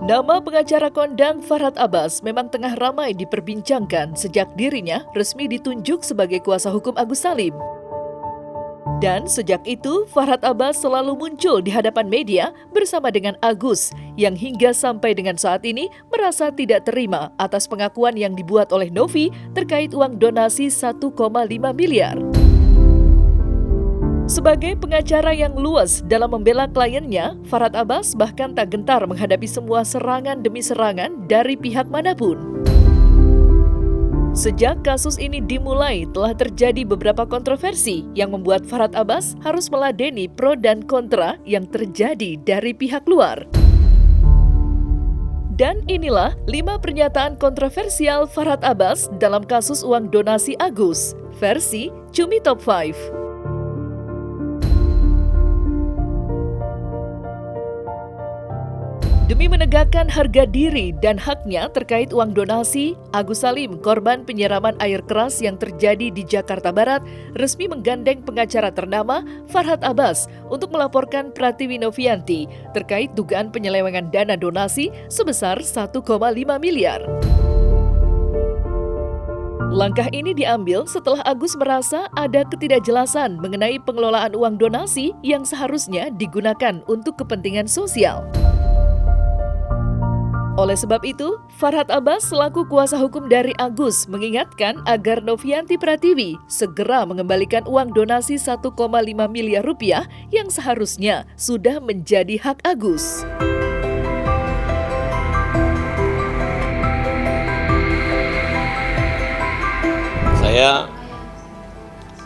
Nama pengacara kondang Farhad Abbas memang tengah ramai diperbincangkan sejak dirinya resmi ditunjuk sebagai kuasa hukum Agus Salim. Dan sejak itu, Farhad Abbas selalu muncul di hadapan media bersama dengan Agus yang hingga sampai dengan saat ini merasa tidak terima atas pengakuan yang dibuat oleh Novi terkait uang donasi 1,5 miliar. Sebagai pengacara yang luas dalam membela kliennya, Farhad Abbas bahkan tak gentar menghadapi semua serangan demi serangan dari pihak manapun. Sejak kasus ini dimulai, telah terjadi beberapa kontroversi yang membuat Farhad Abbas harus meladeni pro dan kontra yang terjadi dari pihak luar. Dan inilah 5 pernyataan kontroversial Farhad Abbas dalam kasus uang donasi Agus, versi Cumi Top 5. Demi menegakkan harga diri dan haknya terkait uang donasi, Agus Salim, korban penyiraman air keras yang terjadi di Jakarta Barat, resmi menggandeng pengacara ternama Farhad Abbas untuk melaporkan Pratiwi Novianti terkait dugaan penyelewengan dana donasi sebesar 1,5 miliar. Langkah ini diambil setelah Agus merasa ada ketidakjelasan mengenai pengelolaan uang donasi yang seharusnya digunakan untuk kepentingan sosial. Oleh sebab itu, Farhad Abbas selaku kuasa hukum dari Agus mengingatkan agar Novianti Pratiwi segera mengembalikan uang donasi 1,5 miliar rupiah yang seharusnya sudah menjadi hak Agus. Saya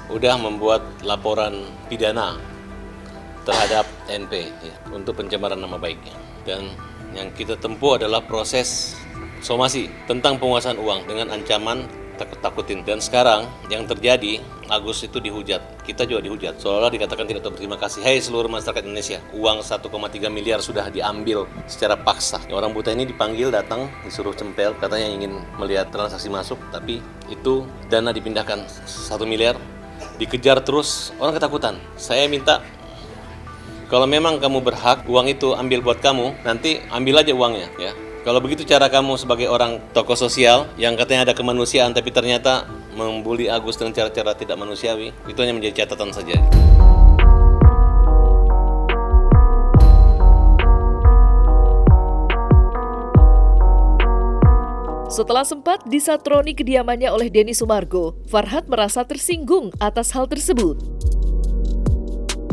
udah membuat laporan pidana terhadap NP untuk pencemaran nama baiknya. Dan yang kita tempuh adalah proses somasi tentang penguasaan uang dengan ancaman takut-takutin. Dan sekarang yang terjadi, Agus itu dihujat, kita juga dihujat. Seolah-olah dikatakan tidak tahu berterima kasih. Hai seluruh masyarakat Indonesia, uang 1,3 miliar sudah diambil secara paksa. Orang buta ini dipanggil, datang, disuruh cempel, katanya ingin melihat transaksi masuk, tapi itu dana dipindahkan 1 miliar, dikejar terus, orang ketakutan. Saya minta, kalau memang kamu berhak, uang itu ambil buat kamu, nanti ambil aja uangnya ya. Kalau begitu cara kamu sebagai orang tokoh sosial yang katanya ada kemanusiaan tapi ternyata membuli Agus dengan cara-cara tidak manusiawi, itu hanya menjadi catatan saja. Setelah sempat disatroni kediamannya oleh Denny Sumargo, Farhad merasa tersinggung atas hal tersebut.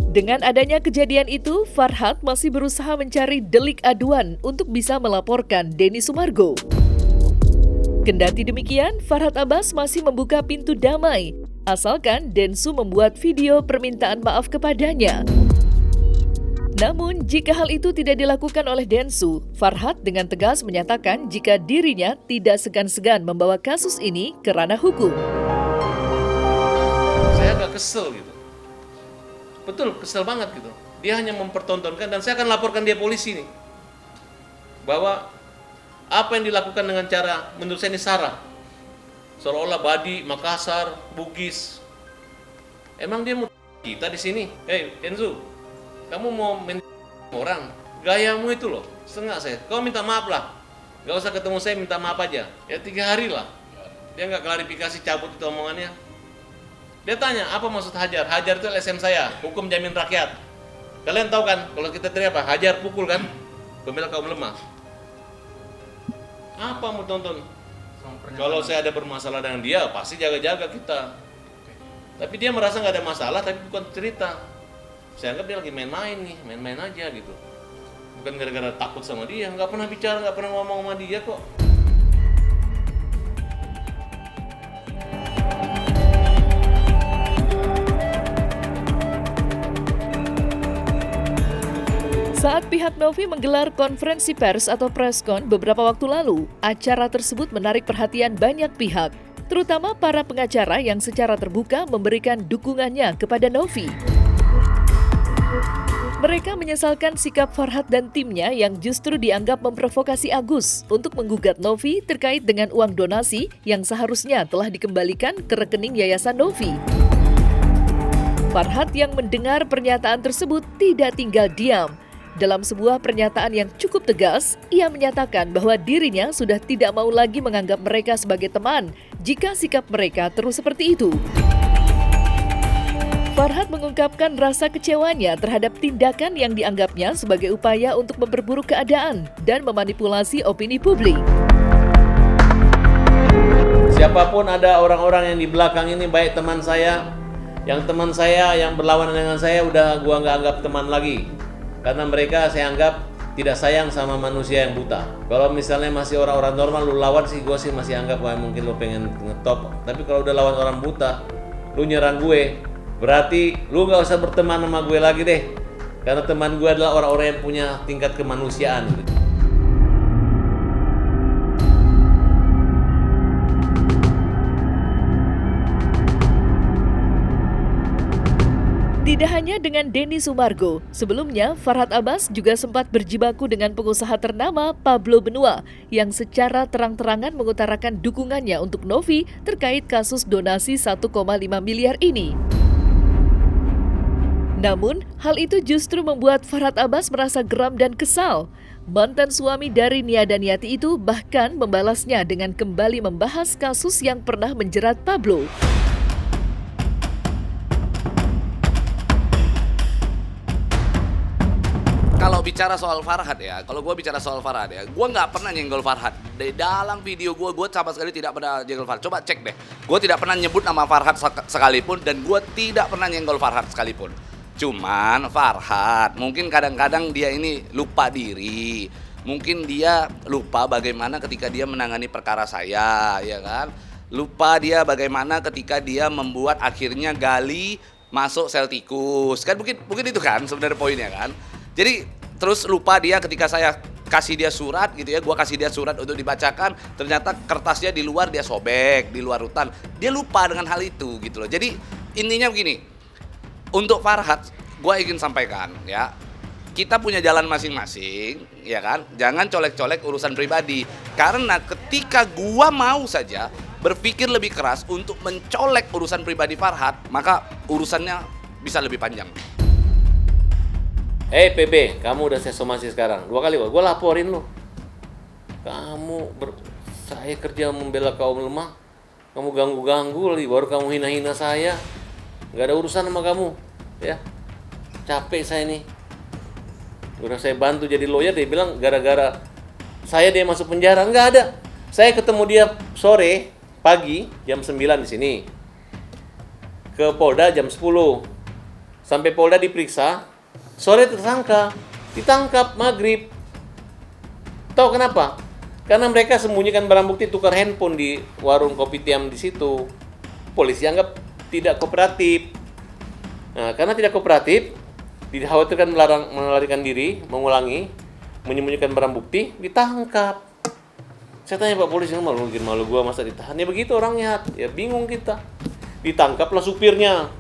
Dengan adanya kejadian itu, Farhad masih berusaha mencari delik aduan untuk bisa melaporkan Denny Sumargo. Kendati demikian, Farhad Abbas masih membuka pintu damai, asalkan Densu membuat video permintaan maaf kepadanya. Namun, jika hal itu tidak dilakukan oleh Densu, Farhad dengan tegas menyatakan jika dirinya tidak segan-segan membawa kasus ini ke ranah hukum. Saya agak kesel gitu. Betul, kesel banget gitu. Dia hanya mempertontonkan dan saya akan laporkan dia polisi nih. Bahwa apa yang dilakukan dengan cara menurut saya ini sara. Seolah-olah Badi, Makassar, Bugis. Emang dia mau kita di sini? Hei, Enzo, kamu mau orang? Gayamu itu loh, setengah saya. Kau minta maaf lah. Gak usah ketemu saya, minta maaf aja. Ya 3 hari lah. Dia nggak klarifikasi, cabut itu omongannya. Dia tanya, apa maksud hajar? Hajar itu LSM saya, hukum jamin rakyat. Kalian tahu kan, kalau kita teriak apa? Hajar, pukul kan? Pembela kaum lemah. Apa mau tonton? Kalau saya ada bermasalah dengan dia, pasti jaga-jaga kita. Tapi dia merasa nggak ada masalah, tapi bukan cerita. Saya anggap dia lagi main-main nih, main-main aja gitu. Bukan gara-gara takut sama dia, nggak pernah bicara, nggak pernah ngomong sama dia kok. Saat pihak Novi menggelar konferensi pers atau preskon beberapa waktu lalu, acara tersebut menarik perhatian banyak pihak, terutama para pengacara yang secara terbuka memberikan dukungannya kepada Novi. Mereka menyesalkan sikap Farhad dan timnya yang justru dianggap memprovokasi Agus untuk menggugat Novi terkait dengan uang donasi yang seharusnya telah dikembalikan ke rekening Yayasan Novi. Farhad yang mendengar pernyataan tersebut tidak tinggal diam. Dalam sebuah pernyataan yang cukup tegas, ia menyatakan bahwa dirinya sudah tidak mau lagi menganggap mereka sebagai teman jika sikap mereka terus seperti itu. Farhad mengungkapkan rasa kecewanya terhadap tindakan yang dianggapnya sebagai upaya untuk memperburuk keadaan dan memanipulasi opini publik. Siapapun ada orang-orang yang di belakang ini, baik teman saya yang berlawanan dengan saya, udah gua nggak anggap teman lagi. Karena mereka saya anggap tidak sayang sama manusia yang buta. Kalau misalnya masih orang-orang normal lu lawan sih, gue sih masih anggap wah mungkin lu pengen ngetop. Tapi kalau udah lawan orang buta, lu nyerang gue, berarti lu nggak usah berteman sama gue lagi deh. Karena teman gue adalah orang-orang yang punya tingkat kemanusiaan. Tidak hanya dengan Denny Sumargo, sebelumnya Farhad Abbas juga sempat berjibaku dengan pengusaha ternama Pablo Benua yang secara terang-terangan mengutarakan dukungannya untuk Novi terkait kasus donasi 1,5 miliar ini. Namun, hal itu justru membuat Farhad Abbas merasa geram dan kesal. Mantan suami dari Nia Daniati itu bahkan membalasnya dengan kembali membahas kasus yang pernah menjerat Pablo. Kalau bicara soal Farhad ya, gue nggak pernah nyenggol Farhad. Di dalam video gue sama sekali tidak pernah nyenggol Farhad. Coba cek deh, gue tidak pernah nyebut nama Farhad sekalipun dan gue tidak pernah nyenggol Farhad sekalipun. Cuman Farhad, mungkin kadang-kadang dia ini lupa diri. Mungkin dia lupa bagaimana ketika dia menangani perkara saya, ya kan? Lupa dia bagaimana ketika dia membuat akhirnya Gali masuk sel tikus. Kan mungkin itu kan sebenarnya poinnya kan. Jadi terus lupa dia ketika saya kasih dia surat gitu ya, gua kasih dia surat untuk dibacakan, ternyata kertasnya di luar dia sobek, di luar rutan. Dia lupa dengan hal itu gitu loh. Jadi intinya begini, untuk Farhad gua ingin sampaikan ya, kita punya jalan masing-masing ya kan, jangan colek-colek urusan pribadi. Karena ketika gua mau saja berpikir lebih keras untuk mencolek urusan pribadi Farhad, maka urusannya bisa lebih panjang. PB, kamu udah saya somasi sekarang 2 kali, gue laporin lo. Saya kerja membela kaum lemah, kamu ganggu-ganggu, baru kamu hina-hina saya. Gak ada urusan sama kamu, ya. Capek saya nih. Udah saya bantu jadi lawyer, dia bilang gara-gara saya dia masuk penjara. Nggak ada. Saya ketemu dia pagi jam 9 di sini. Ke Polda jam 10. Sampai Polda diperiksa. Sore tersangka, ditangkap maghrib. Tahu kenapa? Karena mereka sembunyikan barang bukti tukar handphone di warung kopi tiam di situ. Polisi anggap tidak kooperatif. Nah, karena tidak kooperatif, dikhawatirkan melarikan diri, mengulangi, menyembunyikan barang bukti, ditangkap. Saya tanya Pak Polisi, malu gua masa ditahan? Ya begitu orangnya, ya bingung kita. Ditangkaplah supirnya.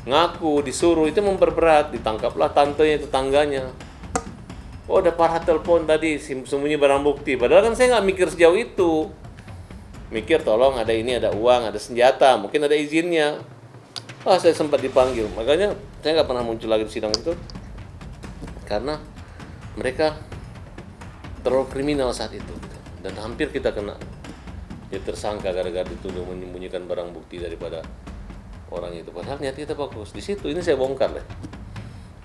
Ngaku, disuruh, itu memperberat. Ditangkaplah tantenya, tetangganya. Oh, ada Farhad telepon tadi, sembunyi barang bukti. Padahal kan saya nggak mikir sejauh itu. Mikir tolong ada ini, ada uang, ada senjata, mungkin ada izinnya. Saya sempat dipanggil. Makanya saya nggak pernah muncul lagi di sidang itu. Karena mereka terlalu kriminal saat itu. Dan hampir kita kena tersangka gara-gara dituduh menyembunyikan barang bukti daripada orang itu. Padahal niat kita bagus. Di situ ini saya bongkar deh.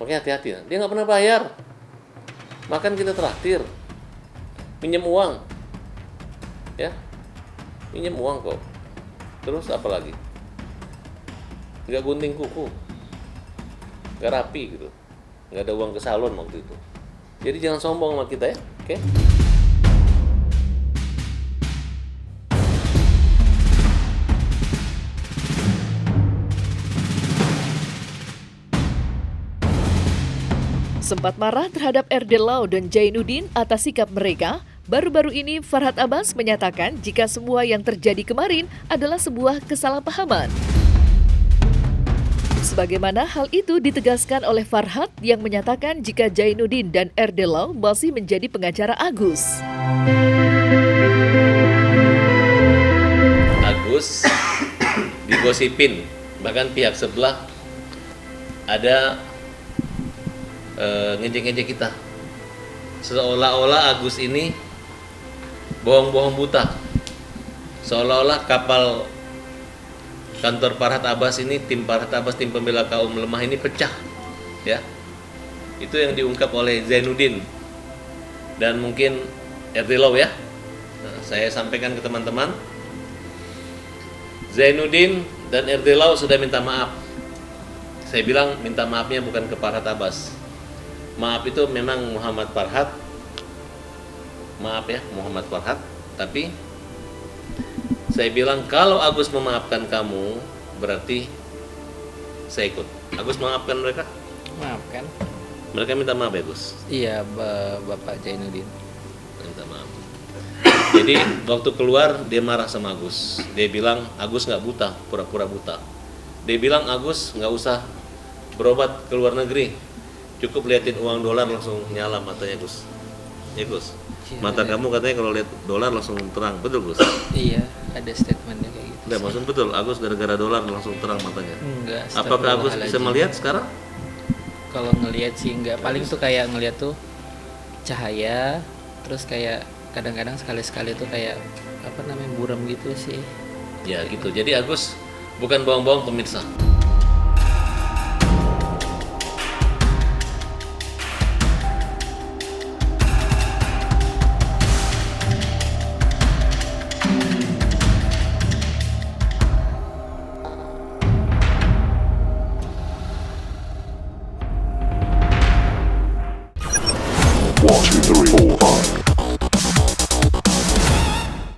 Makanya hati-hati. Dia nggak pernah bayar. Makan kita traktir. Pinjam uang. Ya. Pinjam uang kok. Terus apa lagi? Nggak gunting kuku. Nggak rapi gitu. Nggak ada uang ke salon waktu itu. Jadi jangan sombong sama kita ya. Oke? Sempat marah terhadap RD Lau dan Jainuddin atas sikap mereka, baru-baru ini Farhad Abbas menyatakan jika semua yang terjadi kemarin adalah sebuah kesalahpahaman. Sebagaimana hal itu ditegaskan oleh Farhad yang menyatakan jika Jainuddin dan RD Lau masih menjadi pengacara Agus. Agus digosipin, bahkan pihak sebelah ada ngejek-ngejek kita. Seolah-olah Agus ini bohong-bohong buta. Seolah-olah kapal kantor Farhad Abbas ini, tim Farhad Abbas, tim pembela kaum lemah ini pecah, ya. Itu yang diungkap oleh Zainuddin dan mungkin Erdilau, ya. Nah, saya sampaikan ke teman-teman, Zainuddin dan Erdilau sudah minta maaf. Saya bilang minta maafnya bukan ke Farhad Abbas. Maaf itu memang Muhammad Farhad. Maaf ya, Muhammad Farhad. Tapi saya bilang kalau Agus memaafkan kamu, berarti saya ikut. Agus memaafkan mereka? Maafkan. Mereka minta maaf ya, Gus? Iya, Bapak Zainuddin. Minta maaf. Jadi waktu keluar dia marah sama Agus. Dia bilang Agus nggak buta, pura-pura buta. Dia bilang Agus nggak usah berobat ke luar negeri, cukup liatin uang dolar langsung nyala matanya, Gus. Ya, Gus. Mata kamu katanya kalau lihat dolar langsung terang, betul, Gus? Iya, ada statementnya kayak gitu. Enggak, maksudnya betul, Agus gara-gara dolar langsung terang matanya. Enggak. Apakah Agus bisa melihat sekarang? Kalau ngelihat sih enggak, paling tuh kayak ngelihat tuh cahaya, terus kayak kadang-kadang sekali-sekali tuh kayak apa namanya buram gitu sih. Ya gitu. Jadi Agus bukan bohong-bohong pemirsa.